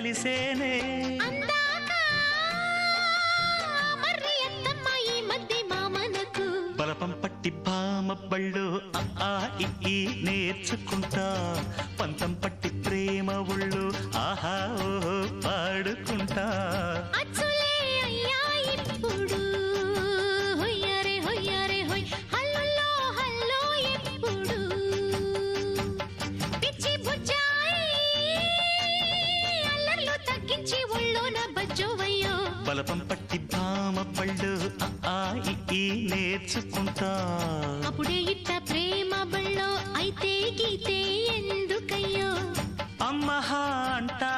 తెలిసేనే బలపం పట్టి భామ బళ్ళు ఆ ఈ నేర్చుకుంటా పంతం పట్టి ప్రేమ ఒళ్ళు ఆహా ఓహో పాడుకుంటా బలపం పట్టి భామ పళ్ళు ఆ ఈ నేర్చుకుంటా అప్పుడే ఇట్ట ప్రేమ బళ్ళో అయితే గీతే ఎందుకయ్యో అమ్మహా అంటా